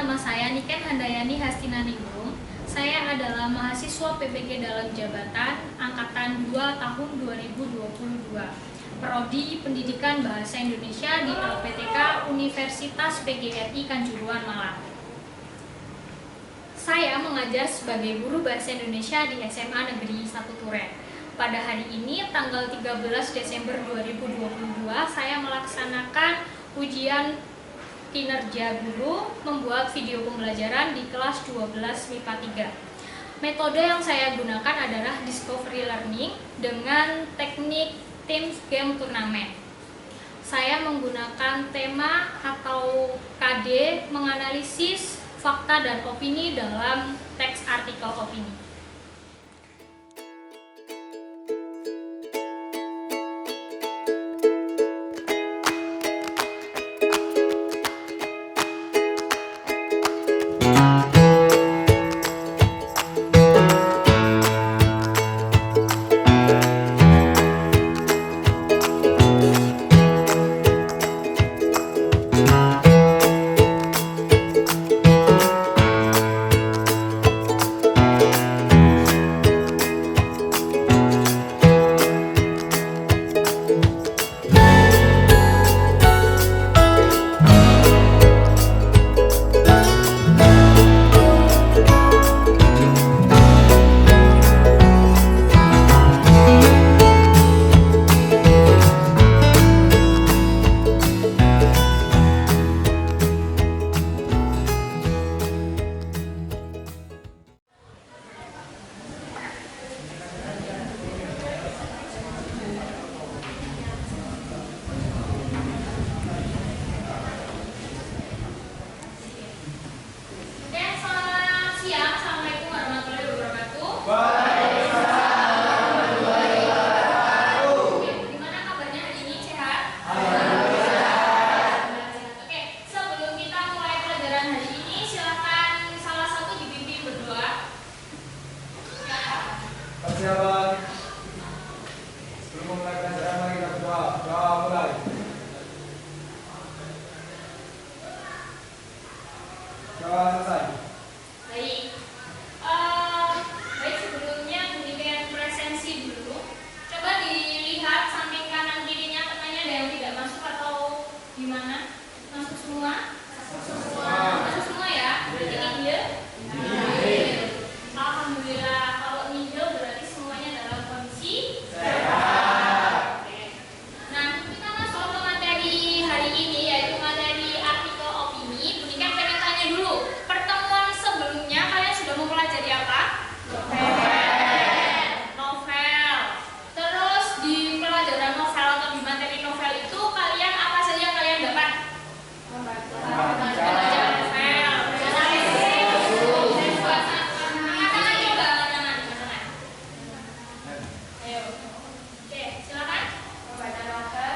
nama saya Niken Handayani Hastinaningrum. Saya adalah mahasiswa PPG dalam jabatan Angkatan 2 tahun 2022. Prodi Pendidikan Bahasa Indonesia di LPTK Universitas PGRI Kanjuruhan, Malang. Saya mengajar sebagai guru Bahasa Indonesia di SMA Negeri 1 Turen. Pada hari ini, tanggal 13 Desember 2022, saya melaksanakan ujian kinerja guru membuat video pembelajaran di kelas 12 MIPA 3. Metode yang saya gunakan adalah Discovery Learning dengan teknik Teams Game Turnamen. Saya menggunakan tema atau KD menganalisis fakta dan opini dalam teks artikel opini. Persiapan sebelum memulai pelajaran, mari kita berdoa. Doa mulai. Doa selesai. Baik, sebelumnya berikan presensi dulu. Coba dilihat samping kanan kirinya, katanya ada yang tidak masuk atau gimana? Masuk semua? Masuk semua ya? Berarti nihil? Alhamdulillah, kalau nihil berarti semuanya dalam kondisi sehat. Oke. Nah, kita masuk ke materi hari ini, yaitu materi artikel opini. Berikan pengen tanya dulu, pertemuan sebelumnya kalian sudah mempelajari apa? Novel. Terus di pelajaran novel atau di materi novel itu kalian apa saja yang kalian dapat? Belajar novel. Angkat coba, angkat tangan. Ayo. Oke, silakan. Membaca novel.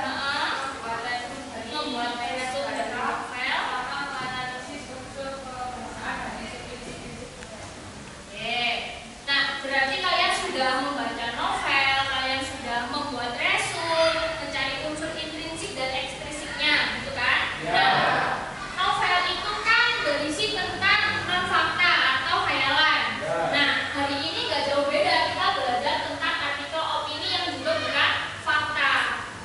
Membuat tekstur dan novel. Menganalisis unsur permasalahan dan prinsip-prinsip. Oke. Nah, berarti kalian sudah membaca novel, kalian sudah membuat resum, mencari unsur intrinsik dan ekstrinsipnya, gitu kan? Nah, novel itu kan berisi tentang fakta atau khayalan. Nah, hari ini nggak jauh beda, kita belajar tentang artikel opini yang juga bukan fakta.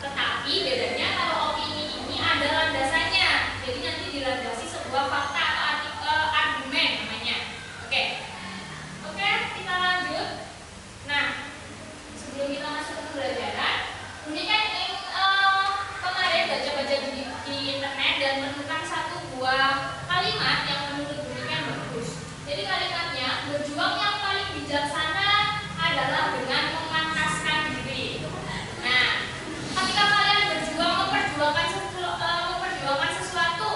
Tetapi bedanya kalau opini ini ada landasannya, jadi nanti dilandasi sebuah fakta atau artikel argumen namanya. Oke. Oke, kita lanjut. Nah, sebelum kita masuk ke pembelajaran, ini kan kemarin baca-baca di internet dan menemukan satu buah kalimat yang menurut dirinya bagus. Jadi kalimatnya, berjuang yang paling bijaksana adalah dengan memantaskan diri. Nah, ketika kalian berjuang memperjuangkan sesuatu,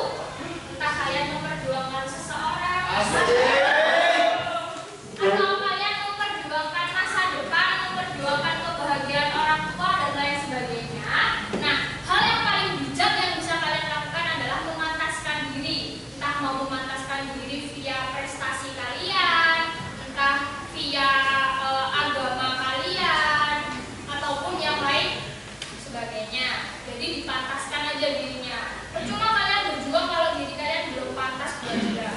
entah kalian memperjuangkan seseorang, atau kalian memperjuangkan masa depan, memperjuangkan kebahagiaan orang tua dan lain sebagainya. Nah, hal yang paling bijak yang bisa kalian lakukan adalah memantaskan diri. Entah mau memantaskan diri via prestasi kalian, entah via agama kalian, ataupun yang lain sebagainya. Jadi dipantaskan aja dirinya. Percuma kalian berjuang kalau diri kalian belum pantas belajar.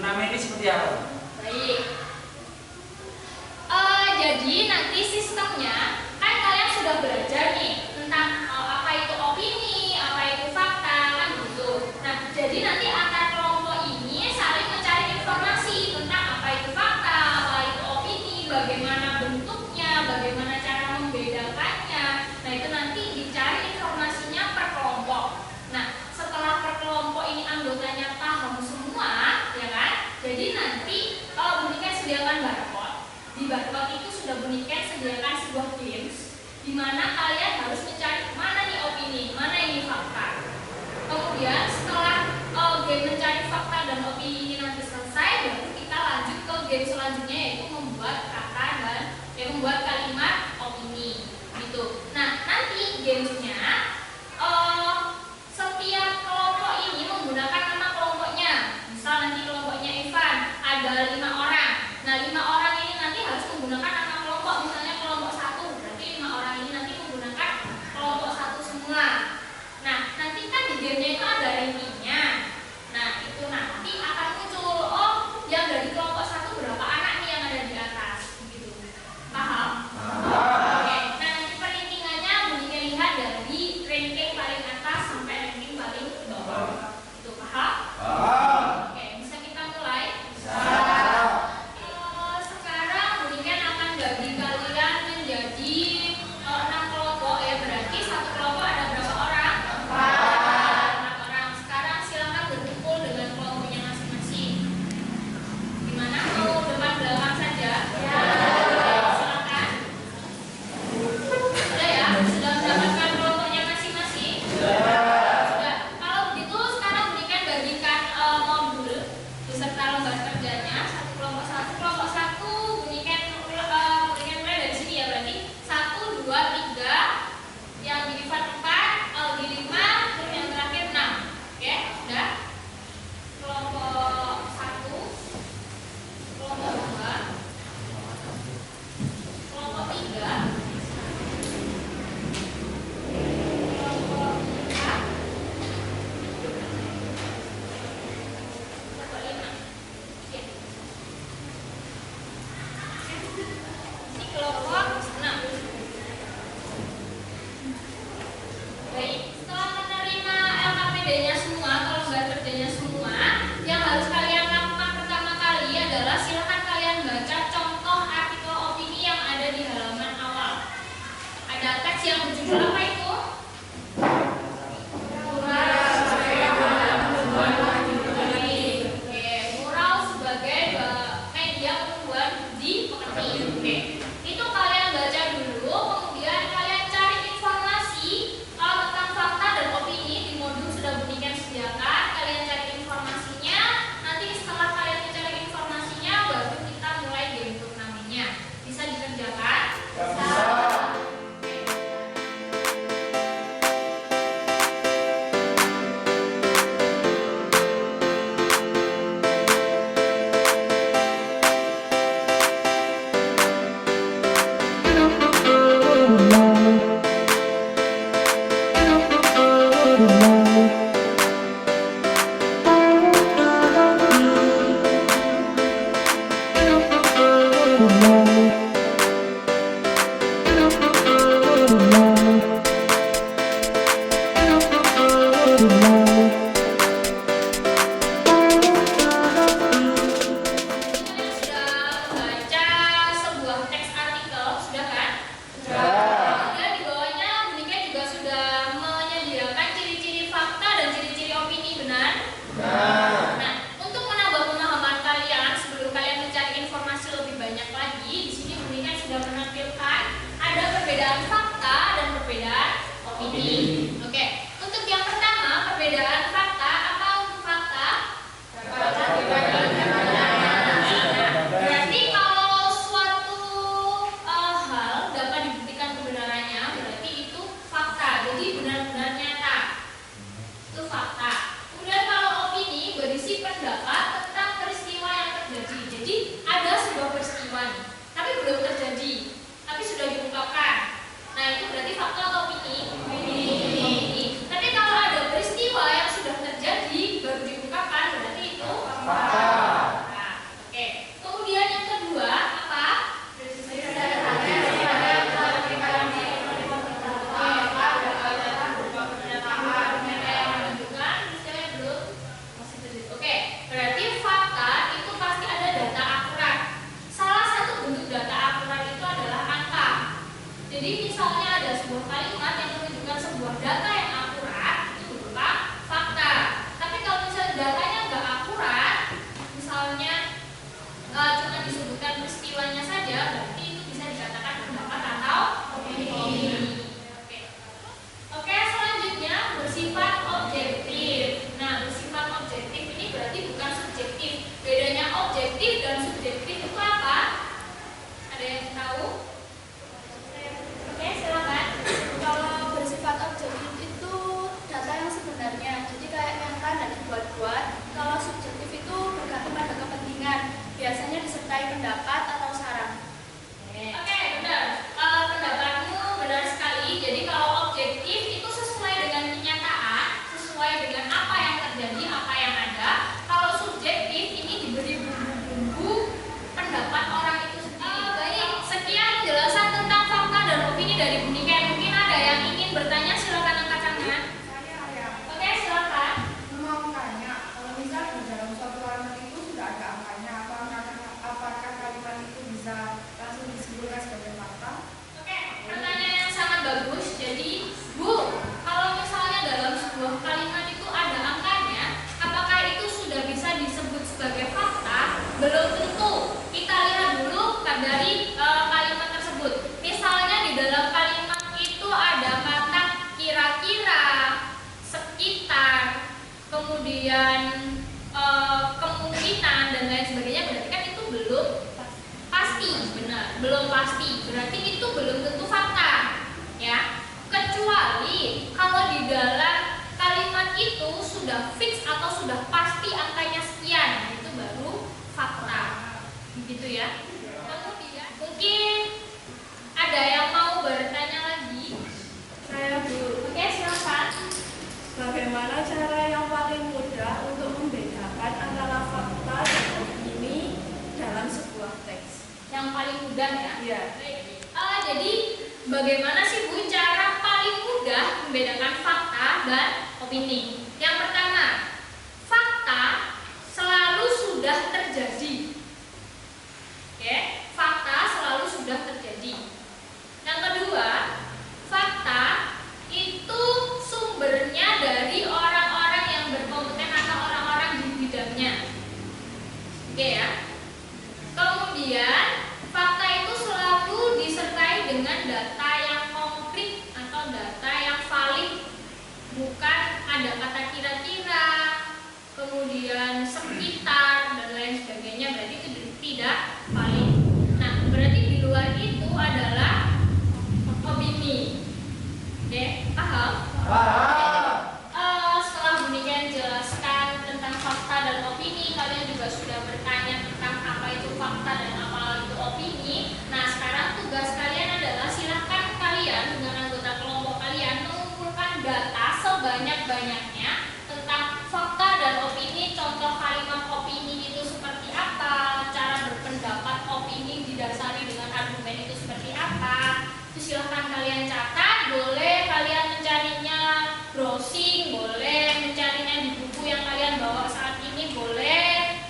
turnamen ini seperti apa? Baik. Jadi nanti sistemnya kan kalian sudah belajar nih tentang apa itu opini, apa itu fakta, kan gitu. Nah, jadi nanti antar kelompok ini saling mencari informasi tentang apa itu fakta, apa itu opini, bagaimana bentuknya, bagaimana cara membedakannya. Nah, itu nanti dicari informasinya per kelompok. Nah, setelah per kelompok ini anggotanya paham semua, ya kan? Jadi nanti Buniken sediakan barcode. Di barcode itu sudah Buniken sediakan sebuah games di mana kalian harus mencari mana nih opini, mana ini fakta. Kemudian setelah game mencari fakta dan opini ini nanti selesai, baru kita lanjut ke game selanjutnya yaitu membuat kata dan membuat kalimat opini. Gitu. Nah, nanti gamesnya setiap kelompok ini menggunakan nama kelompoknya. Misal nanti kelompoknya Ivan ada 5 orang. Nah, 5 orang ini nanti harus menggunakan nama kelompok. Misalnya kelompok 1, berarti 5 orang ini nanti menggunakan kelompok 1 semua. Nah, nanti kan di gamenya itu ada rankingnya. Nah, itu nanti akan muncul, oh, yang dari kelompok 1 berapa anak nih yang ada di atas. Gitu. Paham? Oke. Nah, nanti perhitungannya Buniken lihat dari ranking paling atas sampai ranking paling bawah. Itu paham? Oke, bisa kita mulai? Sekarang Buniken akan bagi kalian menjadi 6 kelompok ya, berarti satu kelompok ada berapa orang? 4 orang. Sekarang silakan berkumpul dengan kelompoknya masing-masing. Gimana? Mau depan belakang saja? Ya. Silakan. Sudah ya? Sudah mendapatkan kelompoknya masing-masing? Sudah. Kalau begitu sekarang Buniken bagikan modul beserta lembar kerjanya. Satu kelompok satu Buniken mulai dari sini ya, berarti 1, 2, 3 yang di Ivan 4, Aldi 5, terus yang terakhir 6. Oke, sudah. Kelompok 1, kelompok 2, kelompok 3, kelompok 4, kelompok 5. Oke. Ini kelompok 6. Baik, setelah menerima LKPD-nya semua atau lembar kerjanya semua, yang harus kalian lakukan pertama kali adalah silakan kalian baca contoh artikel opini yang ada di halaman awal. Ada teks yang berjudul apa itu? Mural sebagai media pertumbuhan budi pekerti. Oke. Itu kalian baca dulu, kemudian kalian cari informasi tentang fakta dan opini di modul sudah Buniken sediakan. Kalian cari informasinya. Nanti setelah kalian mencari informasinya, baru kita mulai game turnamennya. Bisa dikerjakan? Bisa. Tapi sudah diungkapkan. Nah, itu berarti fakta atau opini? disertai pendapat atau saran. Oke, benar. Pendapatmu benar sekali. Jadi kalau objektif itu sesuai dengan kenyataan, sesuai dengan apa yang terjadi, apa yang ada. Kalau subjektif ini diberi bumbu-bumbu pendapat orang itu sendiri. Baik, sekian penjelasan tentang fakta dan opini dari Bu Niken. Mungkin ada yang ingin bertanya, silakan angkat tangan. Oke, silakan. Mau tanya, kalau misal di dalam suatu kalimat itu sudah ada angkanya, apakah kalimat itu bisa langsung disimpulkan sebagai fakta? Oke, pertanyaan yang sangat bagus. Jadi, Bu, kalau misalnya dalam sebuah kalimat itu ada angkanya, apakah itu sudah bisa disebut sebagai fakta? Belum tentu. Kita lihat dulu dari kalimat tersebut. Misalnya di dalam kalimat itu ada kata kira-kira, sekitar, kemudian kemungkinan dan lain sebagainya, berarti kan itu belum pasti, benar, belum pasti. Berarti itu belum tentu fakta, ya. Kecuali kalau di dalam kalimat itu sudah fix atau sudah pasti angkanya sekian, itu baru fakta, begitu ya. Kemudian mungkin ada yang mau bertanya lagi? Saya Bu, Oke, silakan. bagaimana cara yang paling mudah untuk membedakan antara fakta dan opini dalam sebuah teks? Yang paling mudah ya. Iya. Jadi bagaimana sih Bu cara paling mudah membedakan fakta dan opini? Yang pertama, fakta selalu sudah terjadi. Oke, fakta selalu sudah terjadi. Yang kedua, fakta itu sumbernya dari orang-orang yang berkompeten atau orang-orang di bidangnya. Oke ya. Kemudian fakta itu selalu disertai dengan data yang konkret atau data yang valid, bukan ada kata kira-kira, kemudian sekitar dan lain sebagainya, berarti itu tidak valid. Nah, berarti di luar itu adalah opini. Oke, paham? Setelah Bu Niken jelaskan tentang fakta dan opini, kalian juga sudah bertanya tentang apa itu fakta dan apa itu opini. Nah, sekarang tugas kalian adalah silakan kalian dengan anggota kelompok kalian mengumpulkan data sebanyak-banyaknya tentang fakta dan opini. Contoh kalimat opini itu seperti apa, cara berpendapat opini didasari dengan argumen itu seperti apa. Itu silahkan kalian catat, boleh kalian mencarinya browsing, boleh mencarinya di buku yang kalian bawa saat ini, boleh.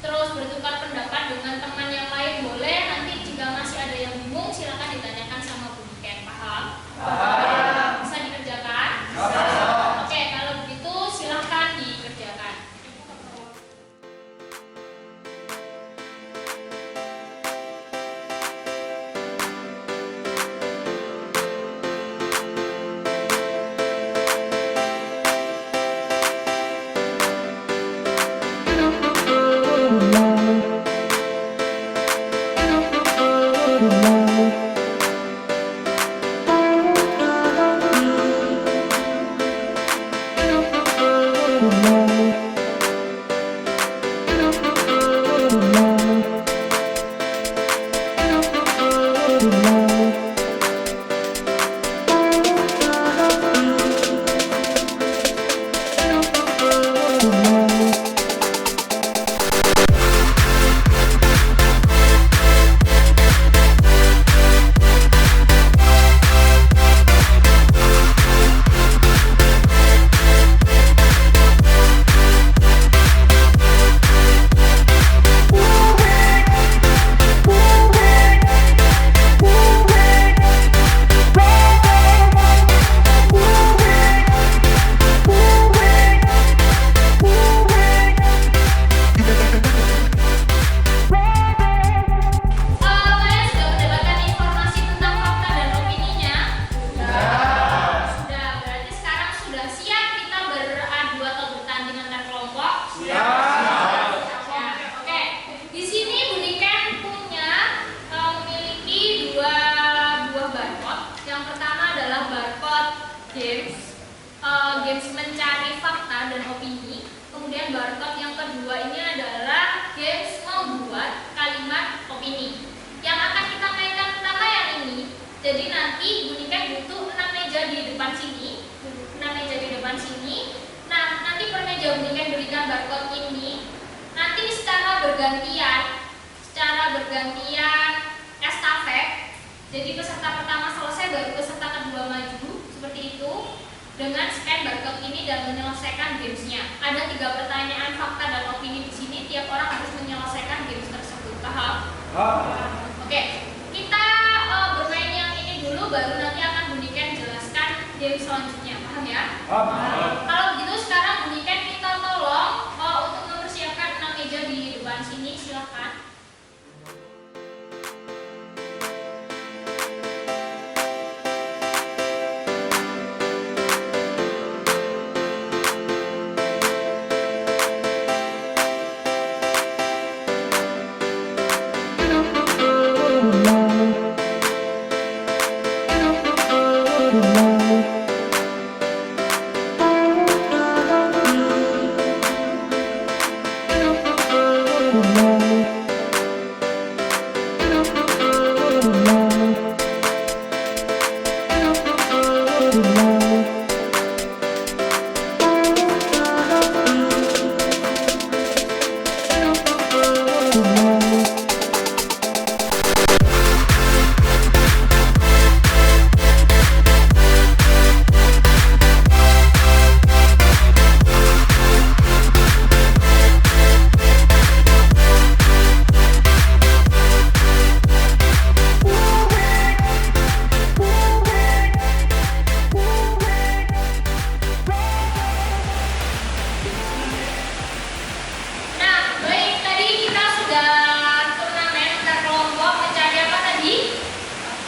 Terus bertukar pendapat dengan teman yang lain, boleh. Nanti jika masih ada yang bingung, silahkan ditanyakan sama Bu Niken. Paham? Bisa dikerjakan? Oke, kalau begitu silahkan dikerjakan. games mencari fakta dan opini. Kemudian barcode yang kedua ini adalah games membuat kalimat berarti Bunika butuh 6 meja di depan sini. 6 meja di depan sini. Nah, nanti per meja Bunika berikan barcode ini. Nanti secara bergantian estafet. Jadi peserta pertama selesai baru peserta kedua maju, seperti itu. Dengan scan barcode ini dan menyelesaikan gamesnya. Ada 3 pertanyaan fakta dan opini di sini. Tiap orang harus menyelesaikan games tersebut. Paham? Oke, kita bermain yang ini dulu, baru nanti akan Buniken jelaskan game selanjutnya. Paham ya? Kalau begitu sekarang Buniken kita tolong untuk mempersiapkan 6 meja di depan sini. Silakan.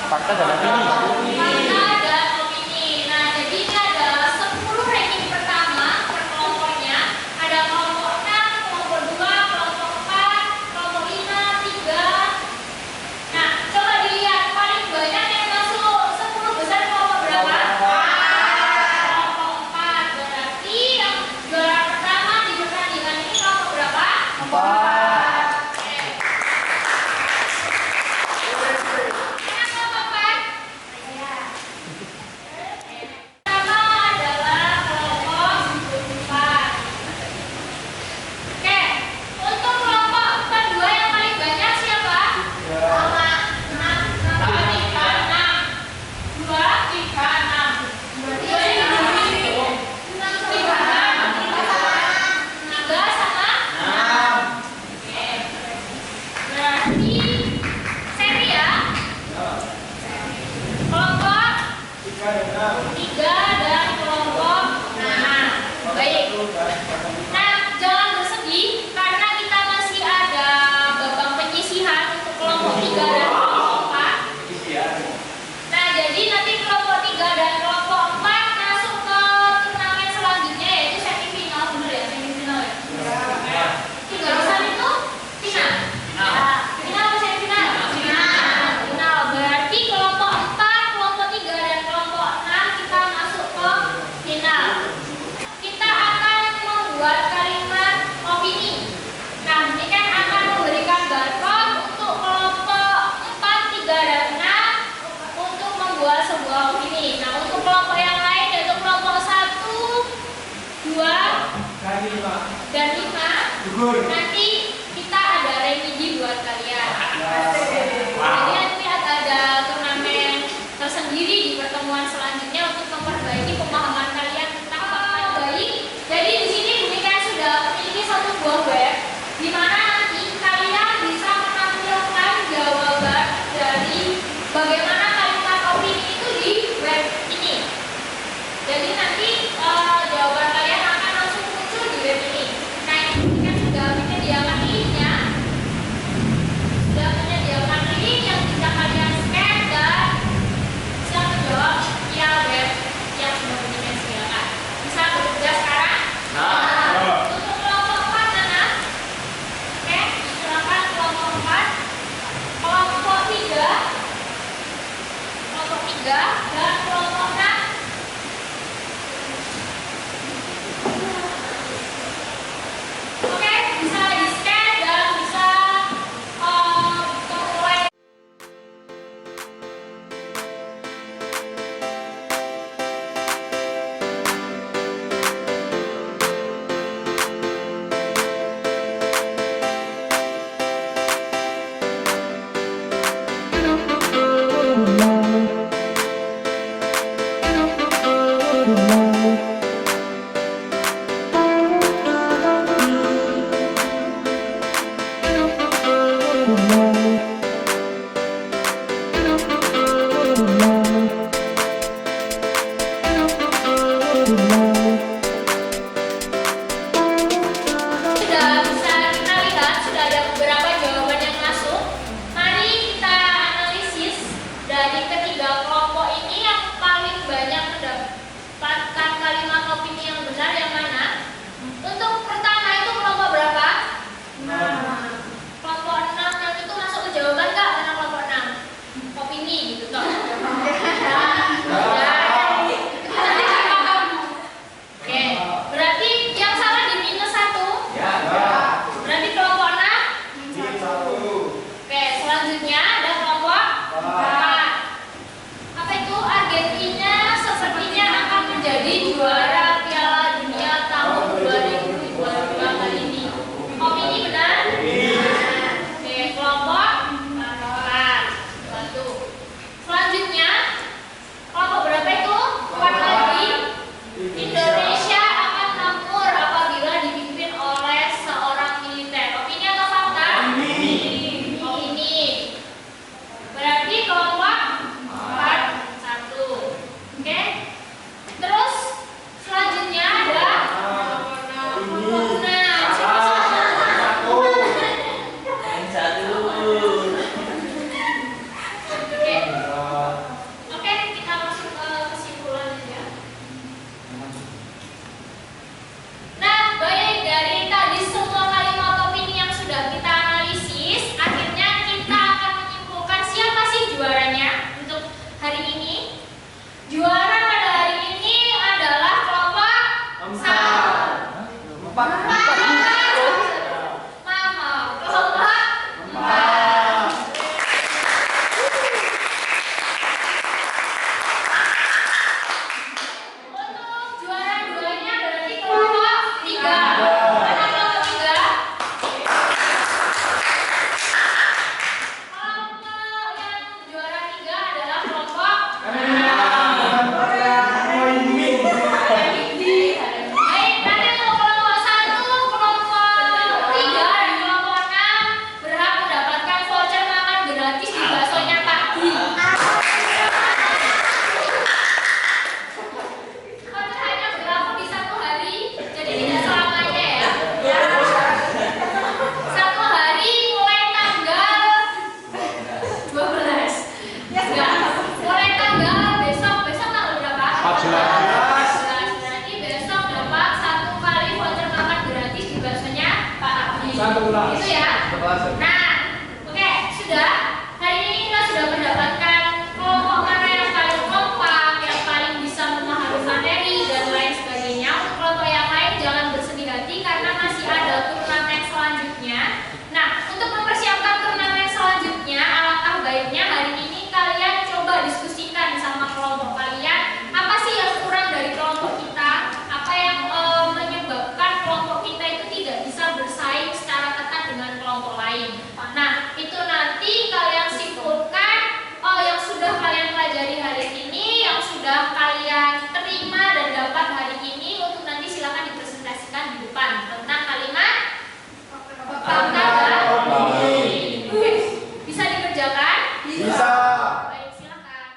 Fakta dan opini. Fakta dan opini. Nah, jadi ini ada 10 ranking pertama per kelompoknya. Ada kelompok 6, kelompok 2, kelompok 4, kelompok 5, 3. Nah, coba dilihat paling banyak yang masuk 10 besar kelompok berapa? Kelompok 4. Berarti yang juara pertama di pertandingan ini kelompok berapa? 4. Dan 5 nanti kita ada remedi buat kalian. Jadi nanti ada turnamen tersendiri di pertemuan selanjutnya untuk memperbaiki pemahaman kalian tentang fakta baik. Jadi di sini Bunika sudah memiliki satu buah web di mana nanti kalian bisa menampilkan jawaban dari bagaimana kalimat opini itu di web ini. Jadi nanti jawaban kalian akan langsung muncul di web ini. Nah, ini kan sudah menyediakan linknya, link yang bisa kalian scan dan bisa menjawab via web yang sudah dimensikan. Bisa bekerja sekarang? Untuk kelompok 4 mana? Oke, silakan kelompok 4, kelompok 3, dan kelompok 6. Oke, bisa di-scan dan bisa memulai. Selanjutnya ada kelompok 4. Apa itu? Argentina sepertinya akan menjadi juara Piala Dunia tahun 2022 kali ini. Opini benar? Oke, kelompok 4. Satu. Selanjutnya kelompok berapa itu? 4 lagi. Indonesia akan makmur apabila dipimpin oleh seorang militer. Opini atau fakta? Opini. Berarti kelompok 4 1. Oke. Terus selanjutnya ada Oke, kita masuk ke kesimpulan aja. Nah, baik dari tadi semua kalimat opini yang sudah kita analisis, akhirnya kita akan menyimpulkan siapa sih juaranya untuk hari ini. Juara pada hari ini adalah kelompok 1. Mama, kelompok 4. Untuk juara duanya berarti kelompok 3. Mana kelompok 3? Kelompok yang juara 3 adalah kelompok 6. Baik, nanti untuk kelompok 1, kelompok 3, dan kelompok 6 berhak mendapatkan voucher makan gratis di baksonya Pak Gi. Voucher hanya berlaku di 1 hari, jadi tidak selamanya ya. 1 hari mulai tanggal 12. Enggak, mulai tanggal besok tanggal berapa? 14. Berarti besok dapat 1 kali voucher makan gratis di baksonya Pak Abi. Itu ya. Nah, oke, sudah. Hari ini kita sudah mendapatkan kelompok mana yang paling kompak, yang paling bisa memahami materi dan lain sebagainya. Untuk kelompok yang lain jangan bersedih hati karena masih ada turnamen selanjutnya. Nah, untuk mempersiapkan turnamen selanjutnya, alangkah baiknya hari ini kalian coba diskusikan sama kelompok kalian. Apa sih yang kurang dari kelompok kita? Apa yang menyebabkan kelompok kita itu tidak bisa bersaing secara ketat dengan kelompok lain? Nah, itu nanti kalian simpulkan yang sudah kalian pelajari hari ini, yang sudah kalian terima dan dapat hari ini, untuk nanti silakan dipresentasikan di depan tentang kalimat fakta dan opini. Oke, bisa dikerjakan? Bisa. Baik, silakan.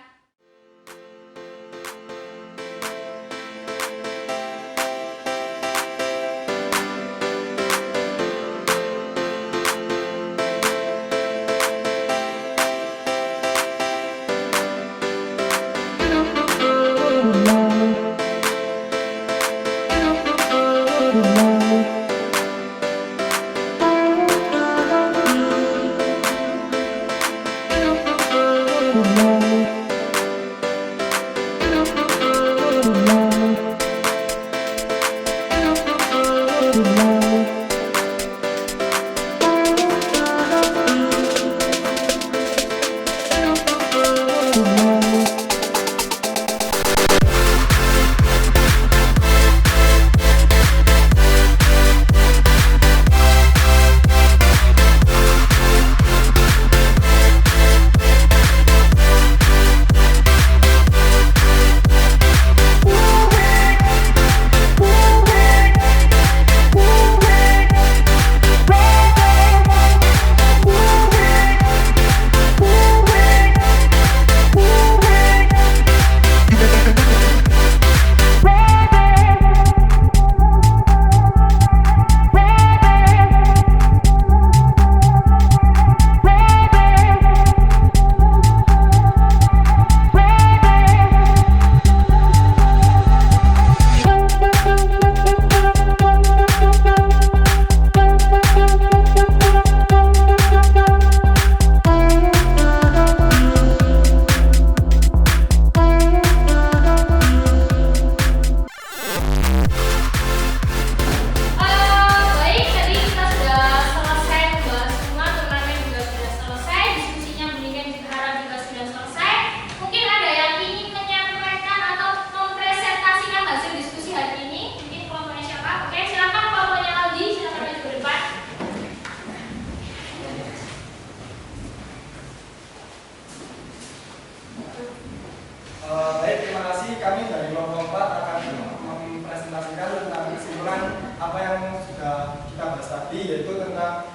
kami dari kelompok 4 akan mempresentasikan tentang kesimpulan apa yang sudah kita bahas tadi, yaitu tentang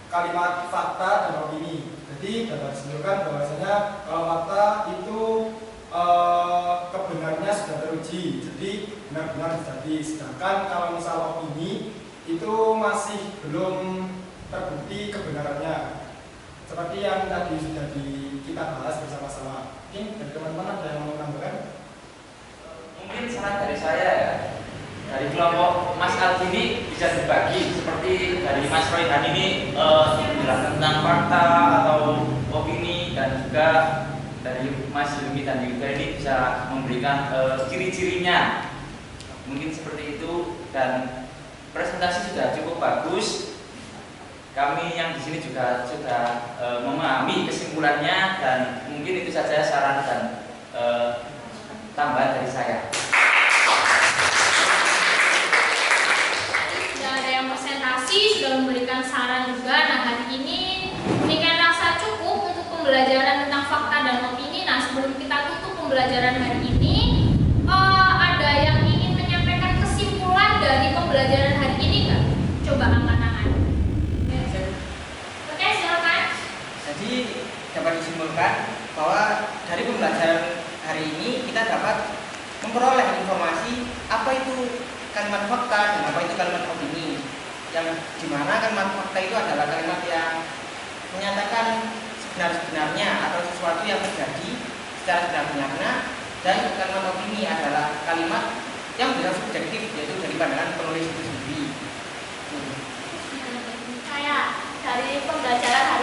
kalimat fakta dan opini. Jadi dapat disimpulkan bahwasanya kalau fakta itu kebenarannya sudah teruji, jadi benar-benar terjadi. Sedangkan kalau misal opini itu masih belum terbukti kebenarannya. Seperti yang tadi sudah kita bahas bersama-sama. Mungkin dari teman-teman ada yang mau menambahkan? Mungkin saran dari saya ya, dari kelompok Mas Aldi ini bisa dibagi seperti dari Mas Royhan ini menjelaskan tentang fakta atau opini, dan juga dari Mas Yumi dan Yuda ini bisa memberikan ciri-cirinya. Mungkin seperti itu, dan presentasi sudah cukup bagus. Kami yang di sini juga sudah memahami kesimpulannya, dan mungkin itu saja saran dan tambahan dari saya. Sudah ada yang presentasi, sudah memberikan saran juga. Nah, hari ini demikian rasa cukup untuk pembelajaran tentang fakta dan opini. Nah, sebelum kita tutup pembelajaran hari ini, ada yang ingin menyampaikan kesimpulan dari pembelajaran hari ini nggak? Coba angkat tangan. Oke, silakan. Jadi dapat disimpulkan bahwa dari pembelajaran hari ini kita dapat memperoleh informasi apa itu kalimat fakta dan apa itu kalimat opini, yang dimana kalimat fakta itu adalah kalimat yang menyatakan sebenar-benarnya atau sesuatu yang terjadi secara sebenar-benarnya, dan kalimat opini adalah kalimat yang bisa subjektif, yaitu dari pandangan penulis itu sendiri. Saya dari pembelajaran hari